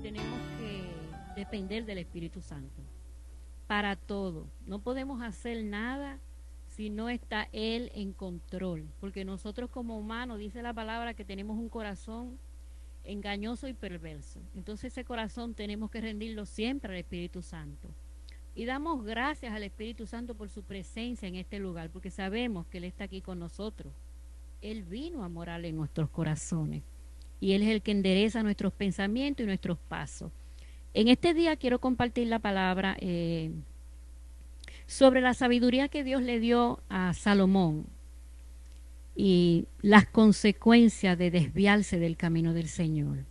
tenemos que depender del Espíritu Santo para todo. No podemos hacer nada si no está Él en control, porque nosotros como humanos, dice la palabra, que tenemos un corazón engañoso y perverso. Entonces ese corazón tenemos que rendirlo siempre al Espíritu Santo. Y damos gracias al Espíritu Santo por su presencia en este lugar, porque sabemos que Él está aquí con nosotros. Él vino a morar en nuestros corazones y Él es el que endereza nuestros pensamientos y nuestros pasos. En este día quiero compartir la palabra sobre la sabiduría que Dios le dio a Salomón y las consecuencias de desviarse del camino del Señor.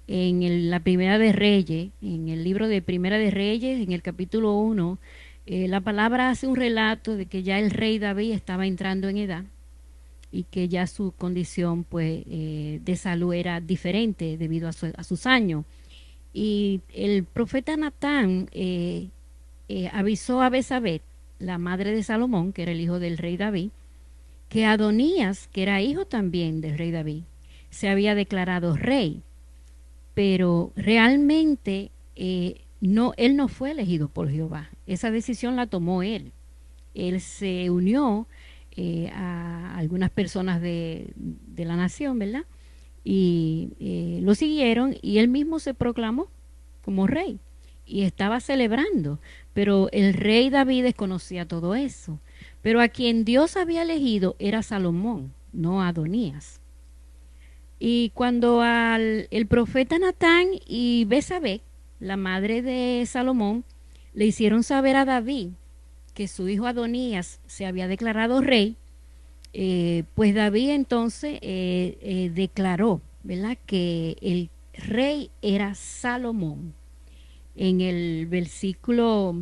La Primera de Reyes, en el libro de Primera de Reyes, en el capítulo 1, la palabra hace un relato de que ya el rey David estaba entrando en edad y que ya su condición pues, de salud era diferente debido a sus años. Y el profeta Natán avisó a Betsabé, la madre de Salomón, que era el hijo del rey David, que Adonías, que era hijo también del rey David, se había declarado rey, pero realmente él no fue elegido por Jehová. Esa decisión la tomó él. Él se unió a algunas personas de la nación, ¿verdad? Y lo siguieron y él mismo se proclamó como rey y estaba celebrando, pero el rey David desconocía todo eso. Pero a quien Dios había elegido era Salomón, no Adonías. Y cuando el profeta Natán y Betsabé, la madre de Salomón, le hicieron saber a David que su hijo Adonías se había declarado rey, pues David entonces declaró, ¿verdad?, que el rey era Salomón. En el versículo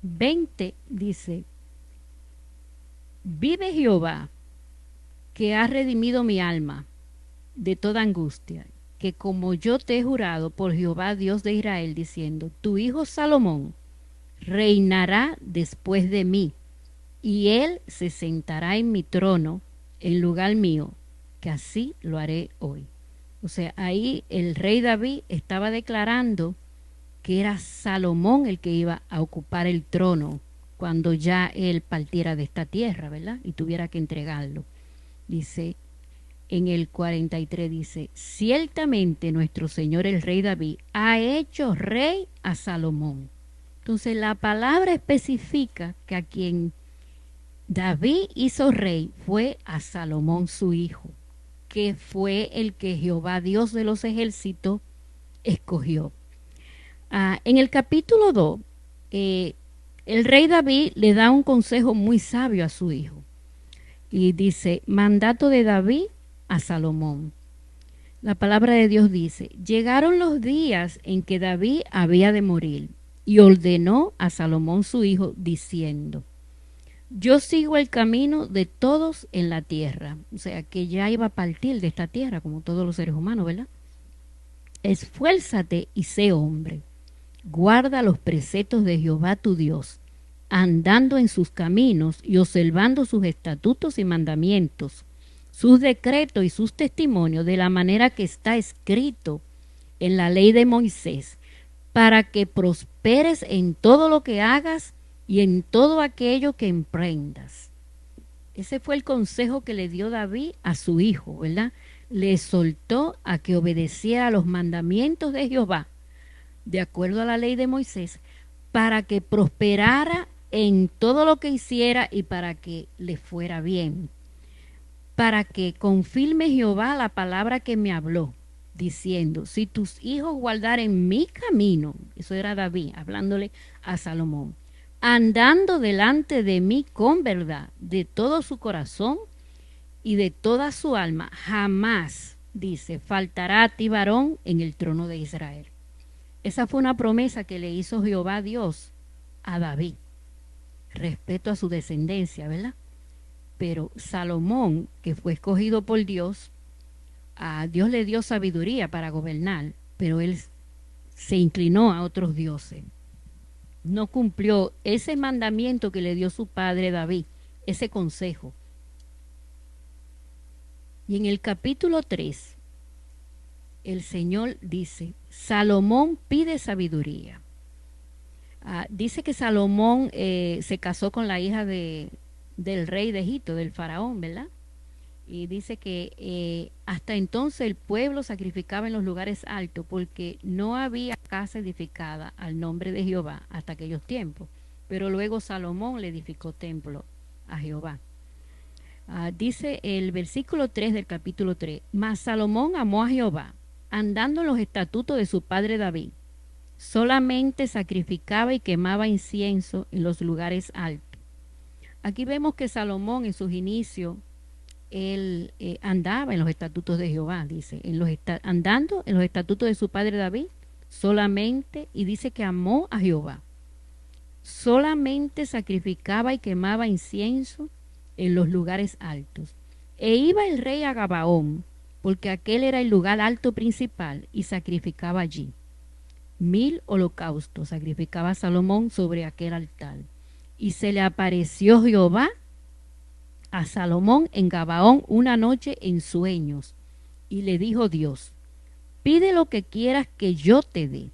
20 dice: vive Jehová, que ha redimido mi alma de toda angustia, que como yo te he jurado por Jehová Dios de Israel, diciendo, tu hijo Salomón reinará después de mí, y él se sentará en mi trono, en lugar mío, que así lo haré hoy. O sea, ahí el rey David estaba declarando que era Salomón el que iba a ocupar el trono cuando ya él partiera de esta tierra, ¿verdad? Y tuviera que entregarlo. Dice, en el 43 dice, ciertamente nuestro Señor el rey David ha hecho rey a Salomón. Entonces la palabra especifica que a quien David hizo rey fue a Salomón su hijo, que fue el que Jehová Dios de los ejércitos escogió. En el capítulo 2, el rey David le da un consejo muy sabio a su hijo. Y dice, mandato de David a Salomón. La palabra de Dios dice, llegaron los días en que David había de morir y ordenó a Salomón su hijo diciendo, yo sigo el camino de todos en la tierra. O sea, que ya iba a partir de esta tierra, como todos los seres humanos, ¿verdad? Esfuérzate y sé hombre. Guarda los preceptos de Jehová tu Dios, andando en sus caminos y observando sus estatutos y mandamientos, sus decretos y sus testimonios, de la manera que está escrito en la ley de Moisés, para que prosperes en todo lo que hagas y en todo aquello que emprendas. Ese fue el consejo que le dio David a su hijo, ¿verdad? Le exhortó a que obedeciera a los mandamientos de Jehová, de acuerdo a la ley de Moisés, para que prosperara en todo lo que hiciera y para que le fuera bien. Para que confirme Jehová la palabra que me habló, diciendo, si tus hijos guardaren mi camino, eso era David, hablándole a Salomón, andando delante de mí con verdad, de todo su corazón y de toda su alma, jamás, dice, faltará a ti varón en el trono de Israel. Esa fue una promesa que le hizo Jehová Dios a David, respeto a su descendencia, ¿verdad? Pero Salomón, que fue escogido por Dios, a Dios le dio sabiduría para gobernar, pero él se inclinó a otros dioses. No cumplió ese mandamiento que le dio su padre David, ese consejo. Y en el capítulo 3, el Señor dice, Salomón pide sabiduría. Dice que Salomón se casó con la hija del rey de Egipto, del faraón, ¿verdad? Y dice que hasta entonces el pueblo sacrificaba en los lugares altos porque no había casa edificada al nombre de Jehová hasta aquellos tiempos. Pero luego Salomón le edificó templo a Jehová. Dice el versículo 3 del capítulo 3, mas Salomón amó a Jehová, andando en los estatutos de su padre David. Solamente sacrificaba y quemaba incienso en los lugares altos. Aquí vemos que Salomón en sus inicios él andaba en los estatutos de Jehová, dice, andando en los estatutos de su padre David, solamente, y dice que amó a Jehová. Solamente sacrificaba y quemaba incienso en los lugares altos. E iba el rey a Gabaón, porque aquel era el lugar alto principal, y sacrificaba allí. 1000 holocaustos sacrificaba Salomón sobre aquel altar. Y se le apareció Jehová a Salomón en Gabaón una noche en sueños, y le dijo Dios, pide lo que quieras que yo te dé.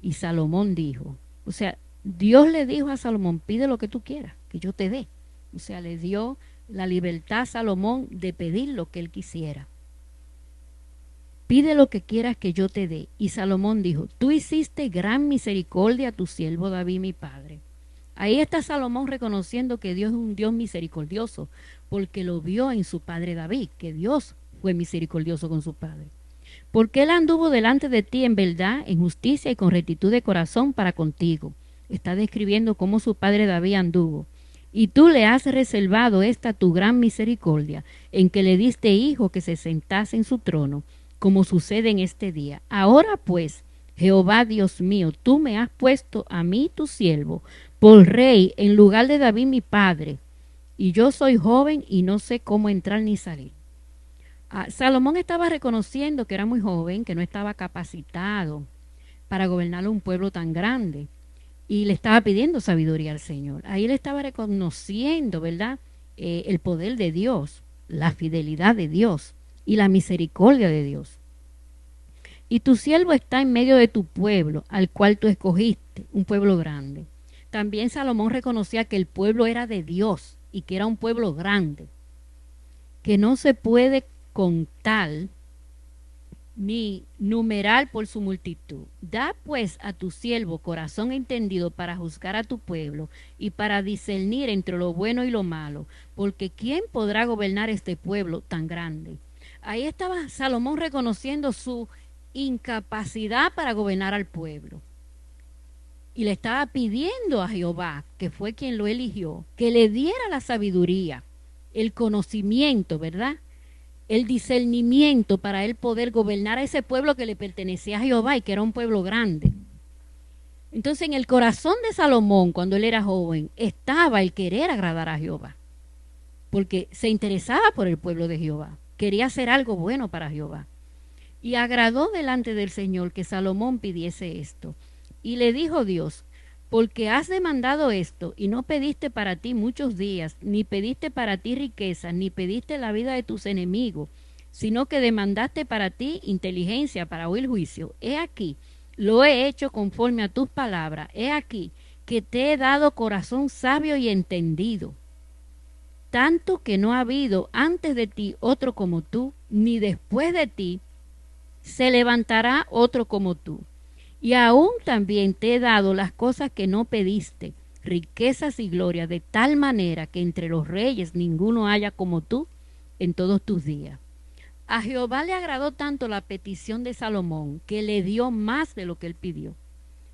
Y Salomón dijo, o sea, Dios le dijo a Salomón, pide lo que tú quieras que yo te dé. O sea, le dio la libertad a Salomón de pedir lo que él quisiera. Pide lo que quieras que yo te dé. Y Salomón dijo, tú hiciste gran misericordia a tu siervo David mi padre. Ahí está Salomón reconociendo que Dios es un Dios misericordioso, porque lo vio en su padre David, que Dios fue misericordioso con su padre. Porque él anduvo delante de ti en verdad, en justicia y con rectitud de corazón para contigo. Está describiendo cómo su padre David anduvo. Y tú le has reservado esta tu gran misericordia, en que le diste hijo que se sentase en su trono, como sucede en este día. Ahora pues, Jehová Dios mío, tú me has puesto a mí tu siervo por rey en lugar de David mi padre, y yo soy joven y no sé cómo entrar ni salir. Salomón estaba reconociendo que era muy joven, que no estaba capacitado para gobernar un pueblo tan grande, y le estaba pidiendo sabiduría al Señor. Ahí le estaba reconociendo, ¿verdad?, el poder de Dios, la fidelidad de Dios y la misericordia de Dios. Y tu siervo está en medio de tu pueblo, al cual tú escogiste, un pueblo grande. También Salomón reconocía que el pueblo era de Dios y que era un pueblo grande, que no se puede contar ni numerar por su multitud. Da pues a tu siervo corazón entendido para juzgar a tu pueblo y para discernir entre lo bueno y lo malo, porque ¿quién podrá gobernar este pueblo tan grande? Ahí estaba Salomón reconociendo su incapacidad para gobernar al pueblo. Y le estaba pidiendo a Jehová, que fue quien lo eligió, que le diera la sabiduría, el conocimiento, ¿verdad?, el discernimiento para él poder gobernar a ese pueblo que le pertenecía a Jehová y que era un pueblo grande. Entonces en el corazón de Salomón, cuando él era joven, estaba el querer agradar a Jehová, porque se interesaba por el pueblo de Jehová, quería hacer algo bueno para Jehová. Y agradó delante del Señor que Salomón pidiese esto. Y le dijo Dios, porque has demandado esto y no pediste para ti muchos días, ni pediste para ti riquezas, ni pediste la vida de tus enemigos, sino que demandaste para ti inteligencia para oír juicio. He aquí, lo he hecho conforme a tus palabras. He aquí, que te he dado corazón sabio y entendido, tanto que no ha habido antes de ti otro como tú, ni después de ti se levantará otro como tú. Y aún también te he dado las cosas que no pediste, riquezas y gloria, de tal manera que entre los reyes ninguno haya como tú en todos tus días. A Jehová le agradó tanto la petición de Salomón, que le dio más de lo que él pidió.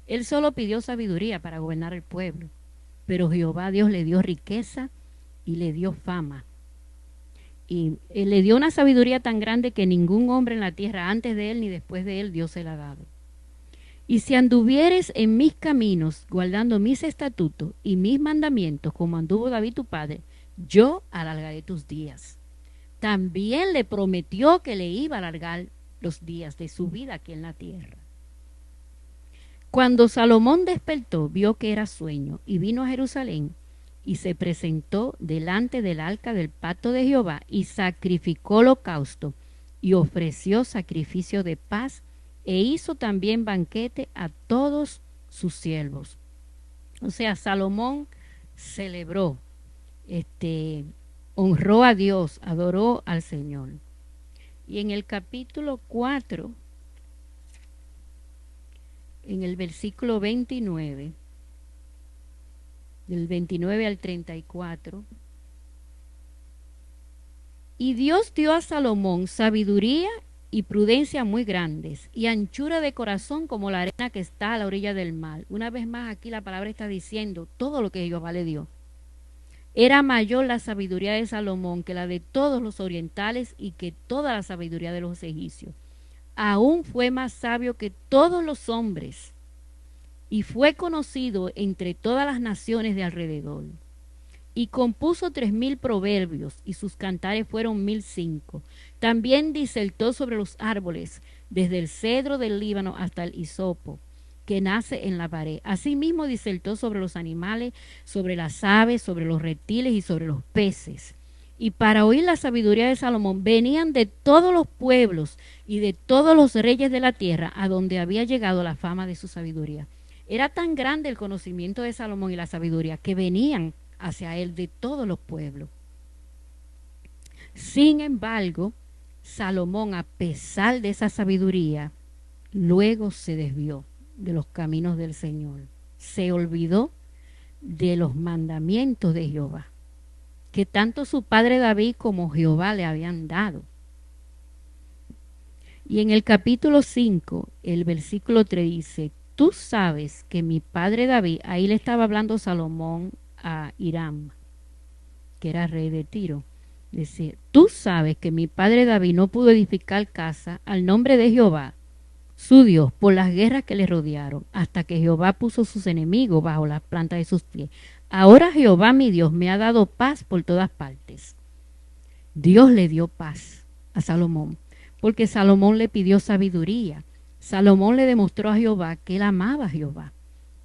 Él solo pidió sabiduría para gobernar el pueblo, pero Jehová Dios le dio riqueza y le dio fama. Y le dio una sabiduría tan grande que ningún hombre en la tierra, antes de él ni después de él, Dios se la ha dado. Y si anduvieres en mis caminos, guardando mis estatutos y mis mandamientos, como anduvo David tu padre, yo alargaré tus días. También le prometió que le iba a alargar los días de su vida aquí en la tierra. Cuando Salomón despertó, vio que era sueño, y vino a Jerusalén, y se presentó delante del arca del pacto de Jehová, y sacrificó holocausto, y ofreció sacrificio de paz e hizo también banquete a todos sus siervos. O sea, Salomón celebró, honró a Dios, adoró al Señor. Y en el capítulo 4, en el versículo 29, del 29 al 34, y Dios dio a Salomón sabiduría y prudencia muy grandes, y anchura de corazón como la arena que está a la orilla del mar. Una vez más aquí la palabra está diciendo todo lo que Jehová le dio. Era mayor la sabiduría de Salomón que la de todos los orientales y que toda la sabiduría de los egipcios. Aún fue más sabio que todos los hombres y fue conocido entre todas las naciones de alrededor. Y compuso 3000 proverbios, y sus cantares fueron 1005. También disertó sobre los árboles, desde el cedro del Líbano hasta el hisopo, que nace en la pared. Asimismo disertó sobre los animales, sobre las aves, sobre los reptiles y sobre los peces. Y para oír la sabiduría de Salomón venían de todos los pueblos y de todos los reyes de la tierra, a donde había llegado la fama de su sabiduría. Era tan grande el conocimiento de Salomón y la sabiduría que venían hacia él de todos los pueblos. Sin embargo, Salomón, a pesar de esa sabiduría, luego se desvió de los caminos del Señor. Se olvidó de los mandamientos de Jehová, que tanto su padre David como Jehová le habían dado. Y en el capítulo 5, el versículo 3 dice, tú sabes que mi padre David, ahí le estaba hablando Salomón a Hiram, que era rey de Tiro. Dice, tú sabes que mi padre David no pudo edificar casa al nombre de Jehová, su Dios, por las guerras que le rodearon, hasta que Jehová puso sus enemigos bajo las plantas de sus pies. Ahora Jehová mi Dios me ha dado paz por todas partes. Dios le dio paz a Salomón, porque Salomón le pidió sabiduría. Salomón le demostró a Jehová que él amaba a Jehová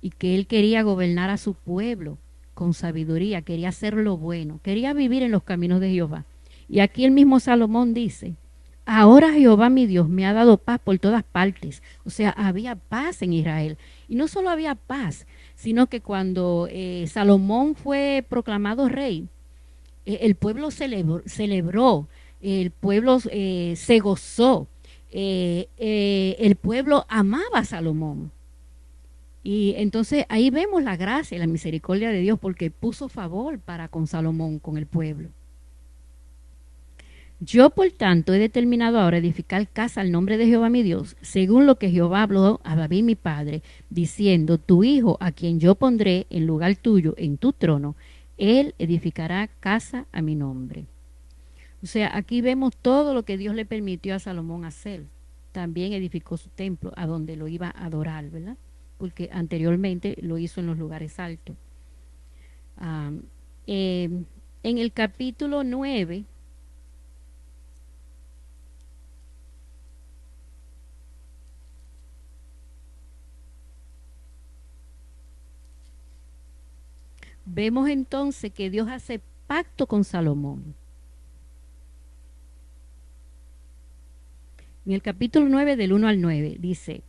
y que él quería gobernar a su pueblo con sabiduría, quería hacer lo bueno, quería vivir en los caminos de Jehová. Y aquí el mismo Salomón dice, ahora Jehová mi Dios me ha dado paz por todas partes. O sea, había paz en Israel. Y no solo había paz, sino que cuando Salomón fue proclamado rey, el pueblo celebró, el pueblo se gozó, el pueblo amaba a Salomón. Y entonces ahí vemos la gracia y la misericordia de Dios, porque puso favor para con Salomón, con el pueblo. Yo, por tanto, he determinado ahora edificar casa al nombre de Jehová mi Dios, según lo que Jehová habló a David mi padre, diciendo, tu hijo, a quien yo pondré en lugar tuyo en tu trono, él edificará casa a mi nombre. O sea, aquí vemos todo lo que Dios le permitió a Salomón hacer. También edificó su templo, a donde lo iba a adorar, ¿verdad? Porque anteriormente lo hizo en los lugares altos. En el capítulo 9, vemos entonces que Dios hace pacto con Salomón. En el capítulo 9, del 1 al 9, dice,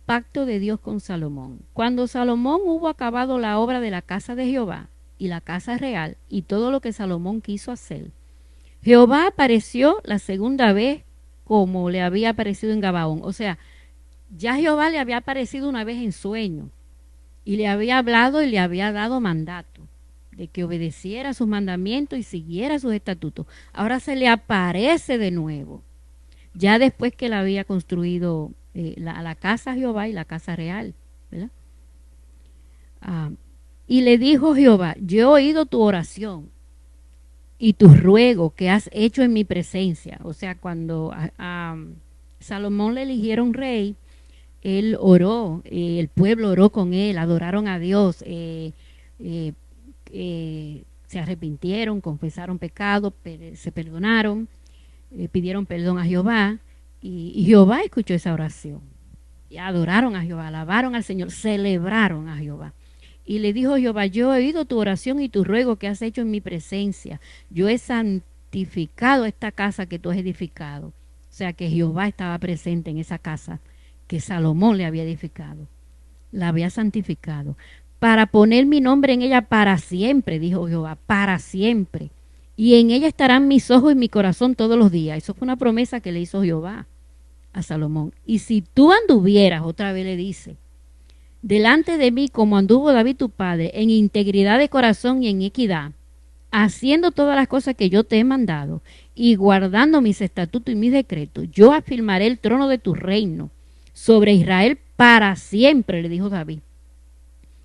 pacto de Dios con Salomón. Cuando Salomón hubo acabado la obra de la casa de Jehová y la casa real y todo lo que Salomón quiso hacer, Jehová apareció la segunda vez como le había aparecido en Gabaón. O sea, ya Jehová le había aparecido una vez en sueño y le había hablado y le había dado mandato de que obedeciera sus mandamientos y siguiera sus estatutos. Ahora se le aparece de nuevo, ya después que él había construido la casa Jehová y la casa real, ¿verdad? Y le dijo Jehová, yo he oído tu oración y tu ruego que has hecho en mi presencia. O sea, cuando a Salomón le eligieron rey, él oró, el pueblo oró con él, adoraron a Dios, se arrepintieron, confesaron pecados, se perdonaron, pidieron perdón a Jehová, y Jehová escuchó esa oración. Y adoraron a Jehová, alabaron al Señor, celebraron a Jehová. Y le dijo Jehová, yo he oído tu oración y tu ruego que has hecho en mi presencia. Yo he santificado esta casa que tú has edificado. O sea que Jehová estaba presente en esa casa que Salomón le había edificado, la había santificado, para poner mi nombre en ella para siempre, dijo Jehová, para siempre. Y en ella estarán mis ojos y mi corazón todos los días. Eso fue una promesa que le hizo Jehová a Salomón. Y si tú anduvieras, otra vez le dice, delante de mí como anduvo David tu padre, en integridad de corazón y en equidad, haciendo todas las cosas que yo te he mandado y guardando mis estatutos y mis decretos, yo afirmaré el trono de tu reino sobre Israel para siempre, le dijo David.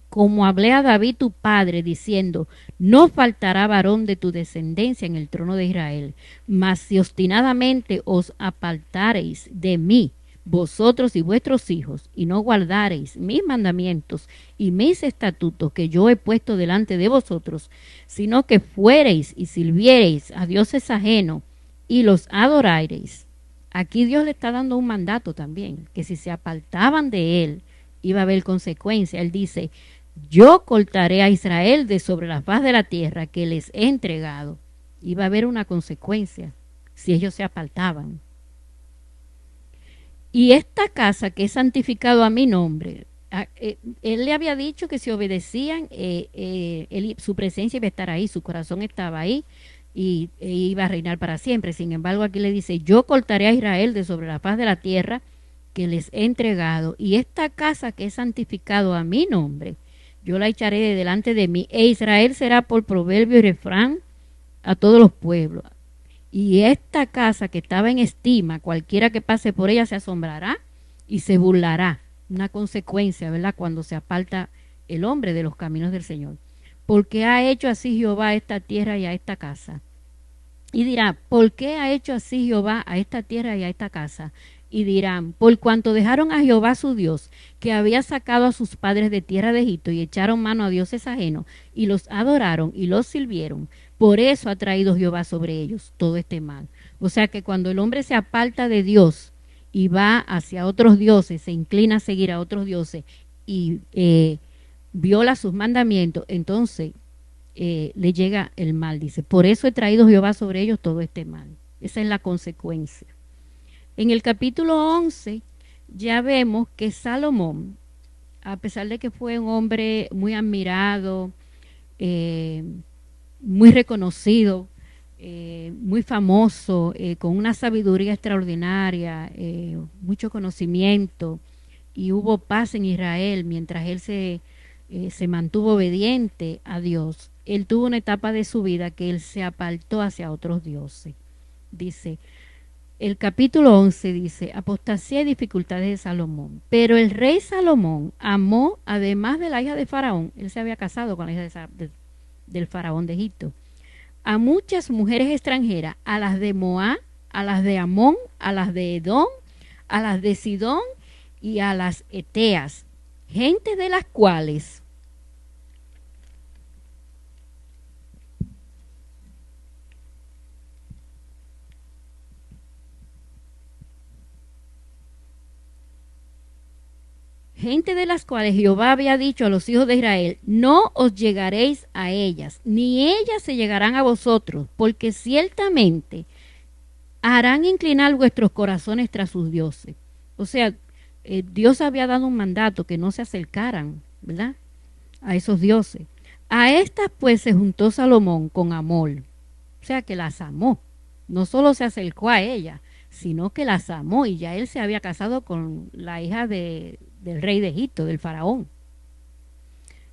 Como hablé a David tu padre, diciendo, no faltará varón de tu descendencia en el trono de Israel, mas si obstinadamente os apartareis de mí, vosotros y vuestros hijos, y no guardareis mis mandamientos y mis estatutos que yo he puesto delante de vosotros, sino que fuereis y sirviereis a dioses ajenos y los adorareis. Aquí Dios le está dando un mandato también, que si se apartaban de él, iba a haber consecuencia. Él dice, yo cortaré a Israel de sobre la faz de la tierra que les he entregado. Iba a haber una consecuencia si ellos se apartaban. Y esta casa que he santificado a mi nombre, él le había dicho que si obedecían, su presencia iba a estar ahí, su corazón estaba ahí y iba a reinar para siempre. Sin embargo, aquí le dice, yo cortaré a Israel de sobre la faz de la tierra que les he entregado. Y esta casa que he santificado a mi nombre, yo la echaré de delante de mí, e Israel será por proverbio y refrán a todos los pueblos. Y esta casa que estaba en estima, cualquiera que pase por ella se asombrará y se burlará. Una consecuencia, ¿verdad? Cuando se aparta el hombre de los caminos del Señor. Porque ha hecho así Jehová a esta tierra y a esta casa. Y dirá, ¿por qué ha hecho así Jehová a esta tierra y a esta casa? Y dirán, por cuanto dejaron a Jehová su Dios, que había sacado a sus padres de tierra de Egipto, y echaron mano a dioses ajenos, y los adoraron y los sirvieron. Por eso ha traído Jehová sobre ellos todo este mal. O sea que cuando el hombre se aparta de Dios y va hacia otros dioses, se inclina a seguir a otros dioses y viola sus mandamientos, entonces le llega el mal, dice. Por eso he traído Jehová sobre ellos todo este mal. Esa es la consecuencia. En el capítulo 11 ya vemos que Salomón, a pesar de que fue un hombre muy admirado, muy reconocido, muy famoso, con una sabiduría extraordinaria, mucho conocimiento, y hubo paz en Israel mientras él se mantuvo obediente a Dios. Él tuvo una etapa de su vida que él se apartó hacia otros dioses. Dice, el capítulo 11 dice, apostasía y dificultades de Salomón. Pero el rey Salomón amó, además de la hija de Faraón, él se había casado con la hija del Faraón de Egipto, a muchas mujeres extranjeras, a las de Moab, a las de Amón, a las de Edom, a las de Sidón y a las Eteas, gente de las cuales Jehová había dicho a los hijos de Israel, no os llegaréis a ellas, ni ellas se llegarán a vosotros, porque ciertamente harán inclinar vuestros corazones tras sus dioses. O sea, Dios había dado un mandato que no se acercaran, ¿verdad?, a esos dioses. A estas pues se juntó Salomón con Amor, o sea que las amó. No solo se acercó a ella, sino que las amó, y ya él se había casado con la hija del rey de Egipto, del faraón.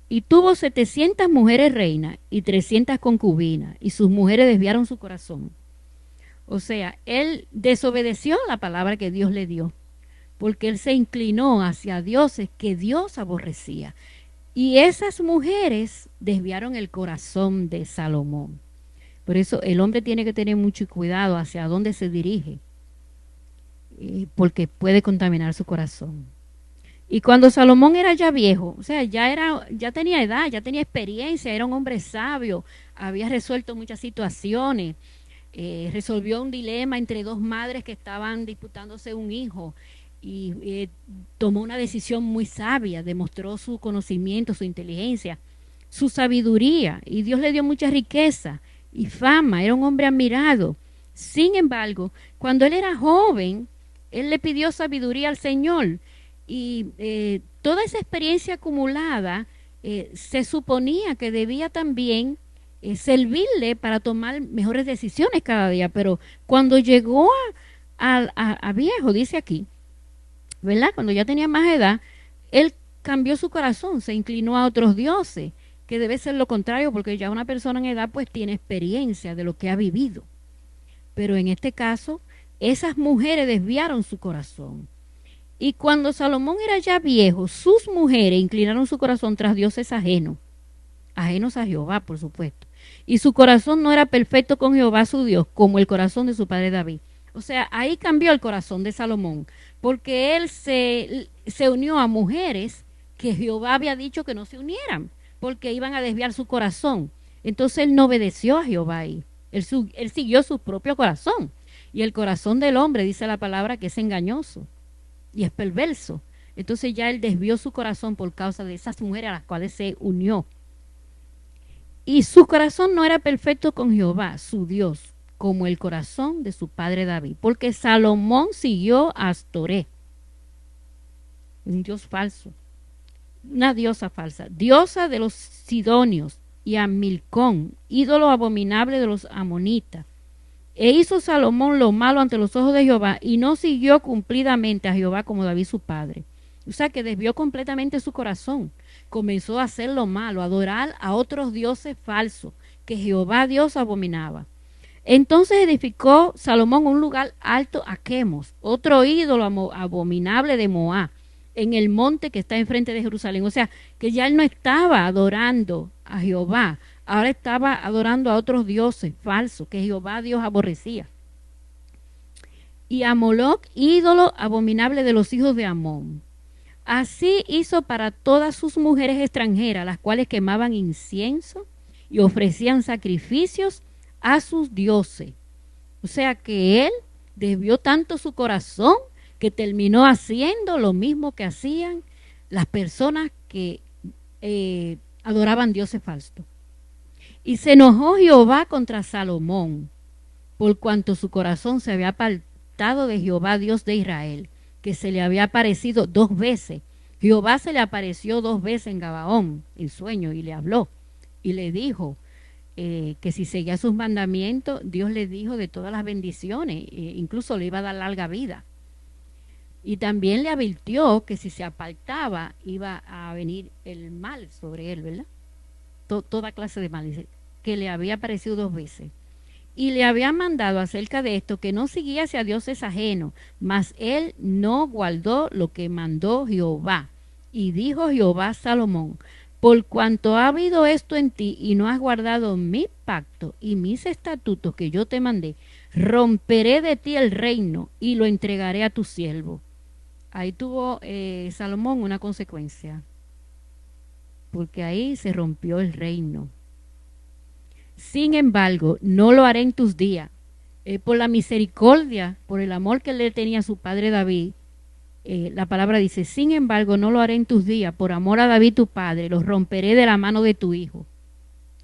Y tuvo 700 mujeres reinas y 300 concubinas, y sus mujeres desviaron su corazón. O sea, él desobedeció la palabra que Dios le dio, porque él se inclinó hacia dioses que Dios aborrecía. Y esas mujeres desviaron el corazón de Salomón. Por eso el hombre tiene que tener mucho cuidado hacia dónde se dirige, porque puede contaminar su corazón. Y cuando Salomón era ya viejo, o sea, ya tenía edad, ya tenía experiencia, era un hombre sabio, había resuelto muchas situaciones, resolvió un dilema entre dos madres que estaban disputándose un hijo, y tomó una decisión muy sabia, demostró su conocimiento, su inteligencia, su sabiduría, y Dios le dio mucha riqueza y fama, era un hombre admirado, Sin embargo, cuando él era joven, él le pidió sabiduría al Señor y toda esa experiencia acumulada se suponía que debía también servirle para tomar mejores decisiones cada día, pero cuando llegó a viejo, dice aquí, ¿verdad? Cuando ya tenía más edad, él cambió su corazón, se inclinó a otros dioses, que debe ser lo contrario, porque ya una persona en edad pues tiene experiencia de lo que ha vivido. Pero en este caso, esas mujeres desviaron su corazón. Y cuando Salomón era ya viejo, sus mujeres inclinaron su corazón tras dioses ajenos, ajenos a Jehová, por supuesto. Y su corazón no era perfecto con Jehová su Dios, como el corazón de su padre David. O sea, ahí cambió el corazón de Salomón, porque él se unió a mujeres que Jehová había dicho que no se unieran, porque iban a desviar su corazón. Entonces él no obedeció a Jehová ahí. Él siguió su propio corazón. Y el corazón del hombre, dice la palabra, que es engañoso y es perverso. Entonces ya él desvió su corazón por causa de esas mujeres a las cuales se unió. Y su corazón no era perfecto con Jehová, su Dios, como el corazón de su padre David, porque Salomón siguió a Astoré, un dios falso, una diosa falsa, diosa de los sidonios, y a Milcón, ídolo abominable de los amonitas. E hizo Salomón lo malo ante los ojos de Jehová y no siguió cumplidamente a Jehová como David su padre. O sea que desvió completamente su corazón. Comenzó a hacer lo malo, a adorar a otros dioses falsos que Jehová Dios abominaba. Entonces edificó Salomón un lugar alto a Quemos, otro ídolo abominable de Moab, en el monte que está enfrente de Jerusalén. O sea que ya él no estaba adorando a Jehová, ahora estaba adorando a otros dioses falsos que Jehová Dios aborrecía. Y a Moloc, ídolo abominable de los hijos de Amón. Así hizo para todas sus mujeres extranjeras, las cuales quemaban incienso y ofrecían sacrificios a sus dioses. O sea que él desvió tanto su corazón que terminó haciendo lo mismo que hacían las personas que adoraban dioses falsos. Y se enojó Jehová contra Salomón, por cuanto su corazón se había apartado de Jehová Dios de Israel, que se le había aparecido 2 veces. Jehová se le apareció 2 veces en Gabaón, en sueño, y le habló. Y le dijo que si seguía sus mandamientos, Dios le dijo de todas las bendiciones, incluso le iba a dar larga vida. Y también le advirtió que si se apartaba, iba a venir el mal sobre él, ¿verdad? Toda clase de mal, que le había aparecido 2 veces. Y le había mandado acerca de esto que no siguiese a dioses ajenos, mas él no guardó lo que mandó Jehová. Y dijo Jehová a Salomón: por cuanto ha habido esto en ti y no has guardado mi pacto y mis estatutos que yo te mandé, romperé de ti el reino y lo entregaré a tu siervo. Ahí tuvo Salomón una consecuencia, porque ahí se rompió el reino. Sin embargo, no lo haré en tus días. Por la misericordia, por el amor que le tenía a su padre David, la palabra dice: sin embargo, no lo haré en tus días, por amor a David tu padre, los romperé de la mano de tu hijo.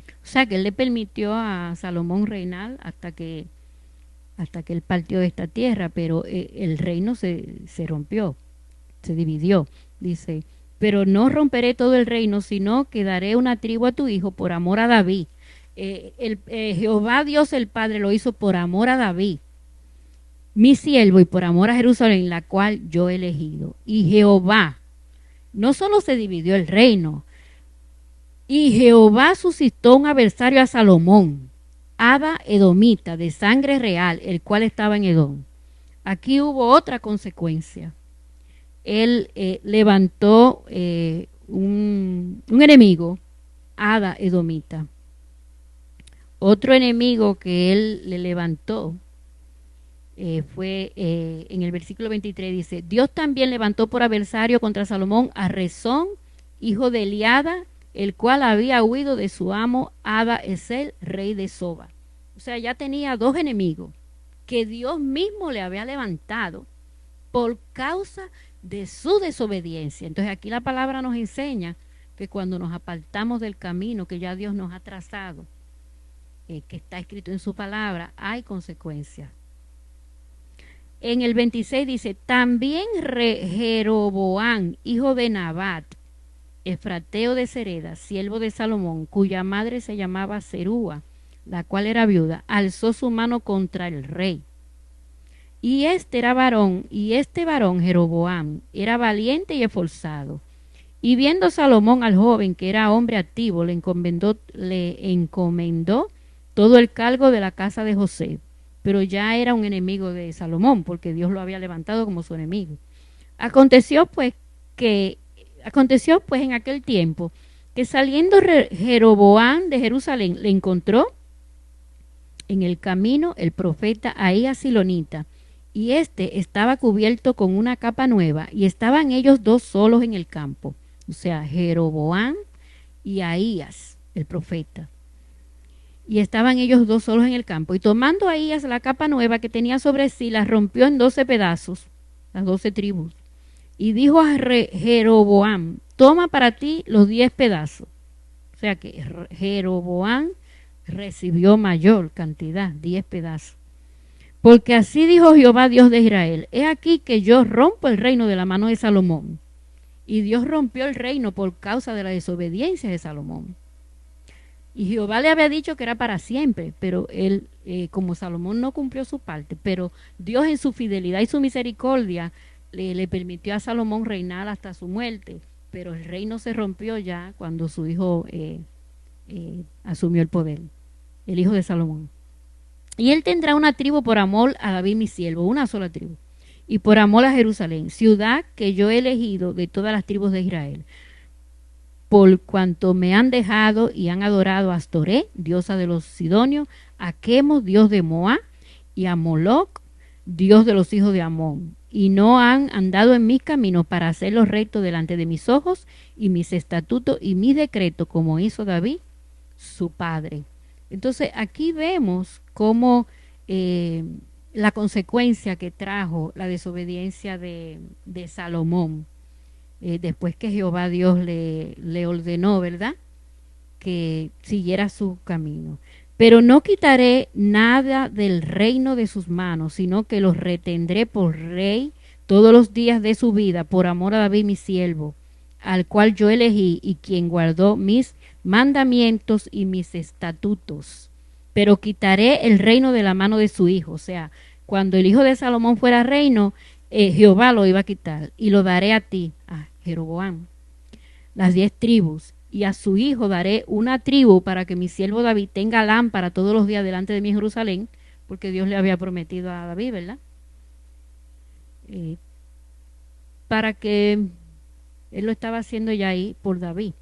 O sea que él le permitió a Salomón reinar hasta que él partió de esta tierra, pero el reino se rompió, se dividió. Dice: pero no romperé todo el reino, sino que daré una tribu a tu hijo por amor a David. Jehová Dios el Padre lo hizo por amor a David, mi siervo, y por amor a Jerusalén, la cual yo he elegido. Y Jehová no solo se dividió el reino, y Jehová suscitó un adversario a Salomón, Ada edomita, de sangre real, el cual estaba en Edom. Aquí hubo otra consecuencia. Él levantó un enemigo, Ada edomita. Otro enemigo que él le levantó fue en el versículo 23, dice: Dios también levantó por adversario contra Salomón a Rezón, hijo de Eliada, el cual había huido de su amo Ada Esel, rey de Soba. O sea, ya tenía 2 enemigos que Dios mismo le había levantado por causa de su desobediencia. Entonces aquí la palabra nos enseña que cuando nos apartamos del camino que ya Dios nos ha trazado, que está escrito en su palabra, hay consecuencias. En el 26 dice, también Jeroboam, hijo de Nabat, efrateo de Sereda, siervo de Salomón, cuya madre se llamaba Serúa, la cual era viuda, alzó su mano contra el rey. Y este varón, Jeroboam, era valiente y esforzado. Y viendo Salomón al joven, que era hombre activo, le encomendó todo el cargo de la casa de José. Pero ya era un enemigo de Salomón, porque Dios lo había levantado como su enemigo. Aconteció pues en aquel tiempo que saliendo Jeroboam de Jerusalén le encontró en el camino el profeta Ahías Silonita, y éste estaba cubierto con una capa nueva, y estaban ellos dos solos en el campo, o sea, Jeroboam y Ahías, el profeta. Y estaban ellos dos solos en el campo, y tomando Ahías la capa nueva que tenía sobre sí, la rompió en 12 pedazos, las 12 tribus, y dijo a Jeroboam, toma para ti los 10 pedazos. O sea que Jeroboam recibió mayor cantidad, 10 pedazos. Porque así dijo Jehová, Dios de Israel, he aquí que yo rompo el reino de la mano de Salomón. Y Dios rompió el reino por causa de la desobediencia de Salomón. Y Jehová le había dicho que era para siempre, pero él, como Salomón no cumplió su parte, pero Dios en su fidelidad y su misericordia le permitió a Salomón reinar hasta su muerte, pero el reino se rompió ya cuando su hijo asumió el poder, el hijo de Salomón. Y él tendrá una tribu por amor a David mi siervo, una sola tribu, y por amor a Jerusalén, ciudad que yo he elegido de todas las tribus de Israel, por cuanto me han dejado y han adorado a Astoré, diosa de los Sidonios, a Quemos, dios de Moab, y a Moloc, dios de los hijos de Amón, y no han andado en mis caminos para hacerlos rectos delante de mis ojos, y mis estatutos y mis decretos, como hizo David, su padre. Entonces aquí vemos cómo la consecuencia que trajo la desobediencia de Salomón, después que Jehová Dios le ordenó, ¿verdad?, que siguiera su camino. Pero no quitaré nada del reino de sus manos, sino que los retendré por rey todos los días de su vida, por amor a David mi siervo, al cual yo elegí y quien guardó mis mandamientos y mis estatutos. Pero quitaré el reino de la mano de su hijo. O sea, cuando el hijo de Salomón fuera reino, Jehová lo iba a quitar y lo daré a ti, a Jeroboam, las 10 tribus, y a su hijo daré una tribu para que mi siervo David tenga lámpara todos los días delante de mí en Jerusalén, porque Dios le había prometido a David, ¿verdad? Para que él lo estaba haciendo ya ahí por David.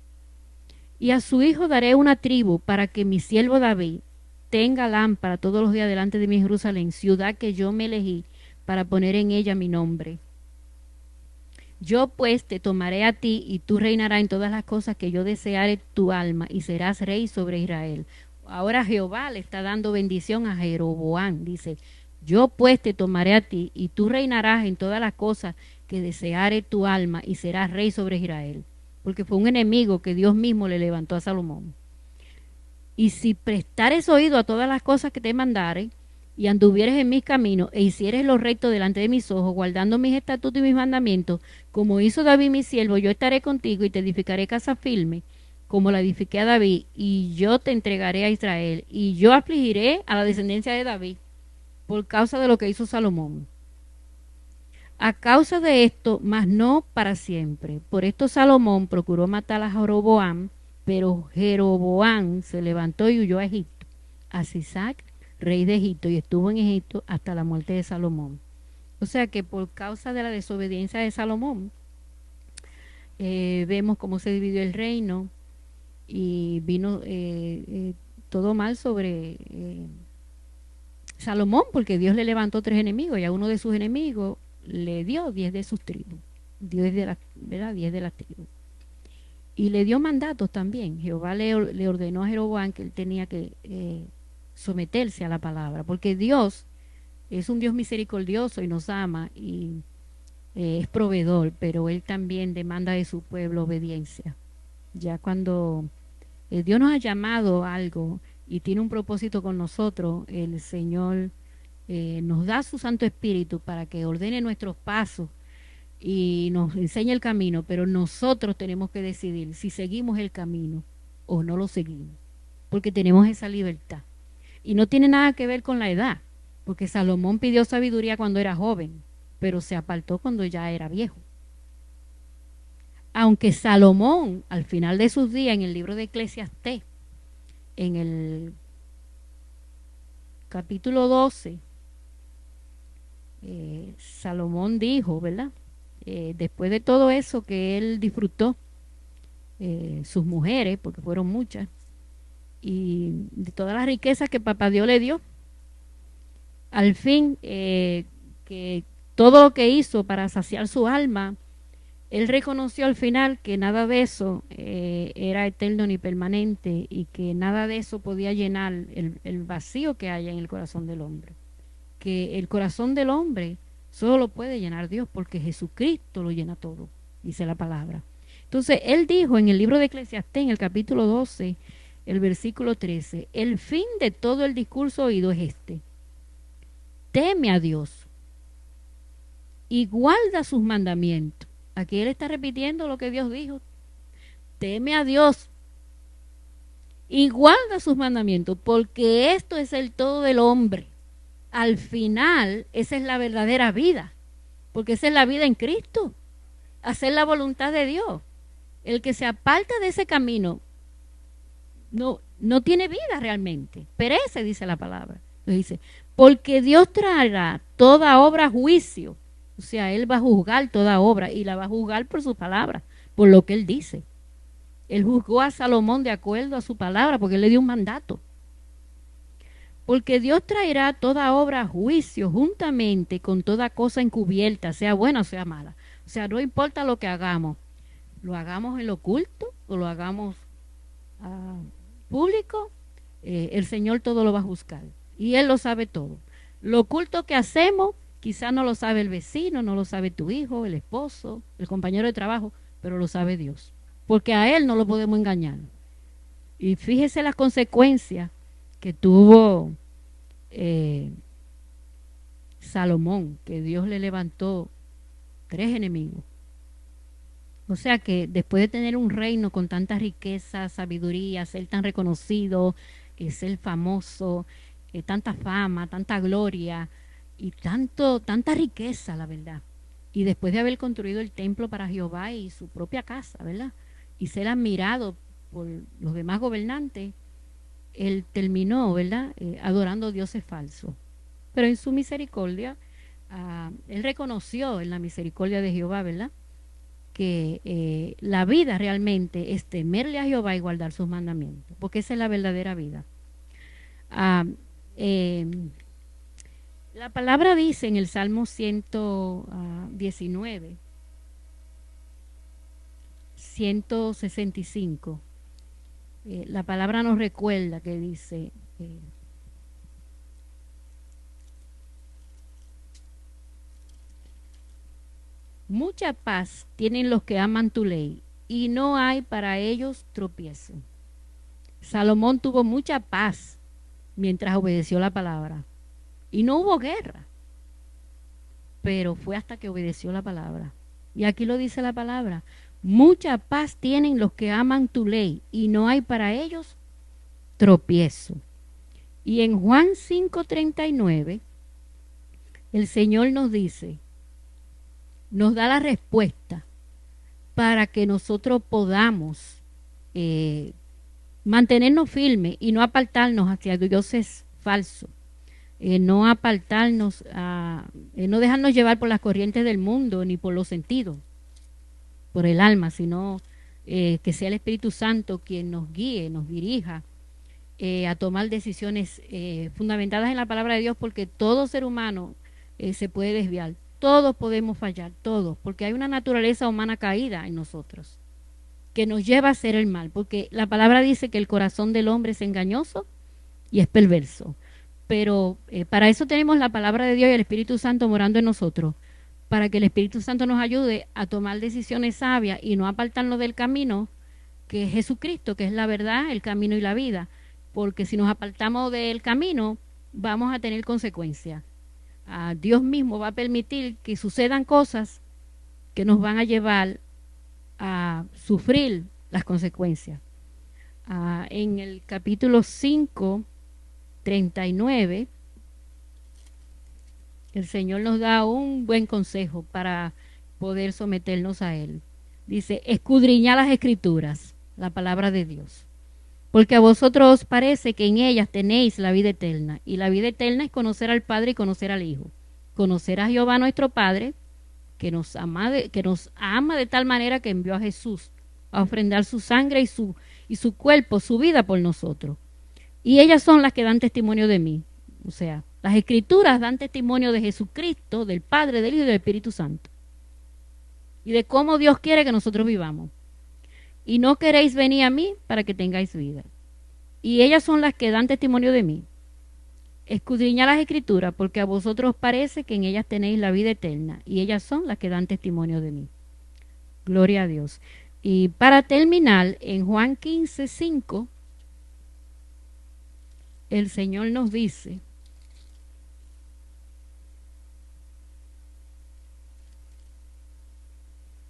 Y a su hijo daré una tribu para que mi siervo David tenga lámpara todos los días delante de mí en Jerusalén, ciudad que yo me elegí para poner en ella mi nombre. Yo pues te tomaré a ti y tú reinarás en todas las cosas que yo deseare tu alma y serás rey sobre Israel. Ahora Jehová le está dando bendición a Jeroboam. Dice, yo pues te tomaré a ti y tú reinarás en todas las cosas que deseare tu alma y serás rey sobre Israel. Porque fue un enemigo que Dios mismo le levantó a Salomón. Y si prestares oído a todas las cosas que te mandare, y anduvieres en mis caminos, e hicieres lo recto delante de mis ojos, guardando mis estatutos y mis mandamientos, como hizo David mi siervo, yo estaré contigo y te edificaré casa firme, como la edifiqué a David, y yo te entregaré a Israel, y yo afligiré a la descendencia de David, por causa de lo que hizo Salomón. A causa de esto, mas no para siempre. Por esto Salomón procuró matar a Jeroboam, pero Jeroboam se levantó y huyó a Egipto, a Sisac, rey de Egipto, y estuvo en Egipto hasta la muerte de Salomón. O sea que por causa de la desobediencia de Salomón, vemos cómo se dividió el reino y vino todo mal sobre Salomón, porque Dios le levantó 3 enemigos y a uno de sus enemigos le dio 10 de sus tribus, 10 de las tribus. Y le dio mandatos también. Jehová le ordenó a Jeroboam que él tenía que someterse a la palabra, porque Dios es un Dios misericordioso y nos ama y es proveedor, pero Él también demanda de su pueblo obediencia. Ya cuando Dios nos ha llamado a algo, y tiene un propósito con nosotros, el Señor nos da su Santo Espíritu para que ordene nuestros pasos y nos enseñe el camino, pero nosotros tenemos que decidir si seguimos el camino o no lo seguimos, porque tenemos esa libertad. Y no tiene nada que ver con la edad, porque Salomón pidió sabiduría cuando era joven, pero se apartó cuando ya era viejo. Aunque Salomón, al final de sus días, en el libro de Eclesiastés, en el capítulo 12, Salomón dijo, ¿verdad? Después de todo eso que él disfrutó, sus mujeres, porque fueron muchas, y de todas las riquezas que papá Dios le dio, al fin, que todo lo que hizo para saciar su alma, él reconoció al final que nada de eso era eterno ni permanente y que nada de eso podía llenar el vacío que hay en el corazón del hombre. Que el corazón del hombre solo lo puede llenar Dios porque Jesucristo lo llena todo, dice la palabra. Entonces, él dijo en el libro de Eclesiastés, en el capítulo 12, el versículo 13, el fin de todo el discurso oído es este: teme a Dios y guarda sus mandamientos. Aquí él está repitiendo lo que Dios dijo. Teme a Dios y guarda sus mandamientos, porque esto es el todo del hombre. Al final, esa es la verdadera vida, porque esa es la vida en Cristo, hacer la voluntad de Dios. El que se aparta de ese camino no tiene vida realmente, perece, dice la palabra. Entonces dice, porque Dios traerá toda obra a juicio. O sea, Él va a juzgar toda obra y la va a juzgar por su palabra, por lo que Él dice. Él juzgó a Salomón de acuerdo a su palabra, porque Él le dio un mandato. Porque Dios traerá toda obra a juicio juntamente con toda cosa encubierta, sea buena o sea mala. O sea, no importa lo que hagamos, lo hagamos en lo oculto o lo hagamos público, el Señor todo lo va a juzgar. Y Él lo sabe todo. Lo oculto que hacemos, quizás no lo sabe el vecino, no lo sabe tu hijo, el esposo, el compañero de trabajo, pero lo sabe Dios. Porque a Él no lo podemos engañar. Y fíjese las consecuencias que tuvo Salomón, que Dios le levantó 3 enemigos. O sea que después de tener un reino con tanta riqueza, sabiduría, ser tan reconocido, ser famoso, tanta fama, tanta gloria y tanta riqueza, la verdad. Y después de haber construido el templo para Jehová y su propia casa, ¿verdad? Y ser admirado por los demás gobernantes, él terminó, ¿verdad?, adorando dioses falsos. Pero en su misericordia, él reconoció en la misericordia de Jehová, ¿verdad?, que la vida realmente es temerle a Jehová y guardar sus mandamientos, porque esa es la verdadera vida. La palabra dice en el Salmo 119, 165, la palabra nos recuerda que dice, mucha paz tienen los que aman tu ley y no hay para ellos tropiezo. Salomón tuvo mucha paz mientras obedeció la palabra y no hubo guerra, pero fue hasta que obedeció la palabra. Y aquí lo dice la palabra: mucha paz tienen los que aman tu ley y no hay para ellos tropiezo. Y en Juan 5:39 el Señor nos dice, nos da la respuesta para que nosotros podamos mantenernos firmes y no apartarnos hacia dioses falsos, no apartarnos, no dejarnos llevar por las corrientes del mundo ni por los sentidos, por el alma, sino que sea el Espíritu Santo quien nos guíe, nos dirija a tomar decisiones fundamentadas en la palabra de Dios, porque todo ser humano se puede desviar. Todos podemos fallar, todos, porque hay una naturaleza humana caída en nosotros que nos lleva a hacer el mal, porque la palabra dice que el corazón del hombre es engañoso y es perverso. Pero para eso tenemos la palabra de Dios y el Espíritu Santo morando en nosotros, para que el Espíritu Santo nos ayude a tomar decisiones sabias y no apartarnos del camino que es Jesucristo, que es la verdad, el camino y la vida. porque si nos apartamos del camino, vamos a tener consecuencias. Dios mismo va a permitir que sucedan cosas que nos van a llevar a sufrir las consecuencias. En el capítulo 5, 39, el Señor nos da un buen consejo para poder someternos a Él. Dice, escudriñad las Escrituras, la palabra de Dios, porque a vosotros os parece que en ellas tenéis la vida eterna, y la vida eterna es conocer al Padre y conocer al Hijo. Conocer a Jehová nuestro Padre, que nos ama de tal manera que envió a Jesús a ofrendar su sangre y su cuerpo, su vida por nosotros. Y ellas son las que dan testimonio de mí. O sea, las Escrituras dan testimonio de Jesucristo, del Padre, del Hijo y del Espíritu Santo. Y de cómo Dios quiere que nosotros vivamos. Y no queréis venir a mí para que tengáis vida. Y ellas son las que dan testimonio de mí. Escudriñad las Escrituras, porque a vosotros parece que en ellas tenéis la vida eterna. Y ellas son las que dan testimonio de mí. Gloria a Dios. Y para terminar, en Juan 15, 5, el Señor nos dice,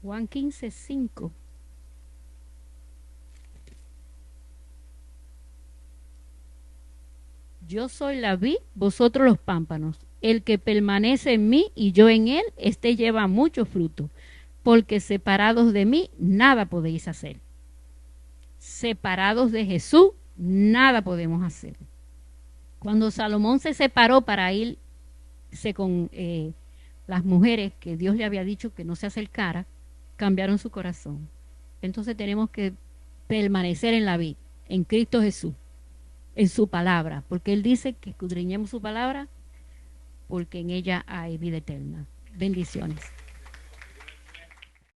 Juan 15, 5, yo soy la vid, vosotros los pámpanos. El que permanece en mí y yo en él, éste lleva mucho fruto, porque separados de mí nada podéis hacer. Separados de Jesús, nada podemos hacer. Cuando Salomón se separó para irse con las mujeres que Dios le había dicho que no se acercara, cambiaron su corazón. Entonces tenemos que permanecer en la vid, en Cristo Jesús, en su palabra, porque Él dice que escudriñemos su palabra, porque en ella hay vida eterna. Bendiciones.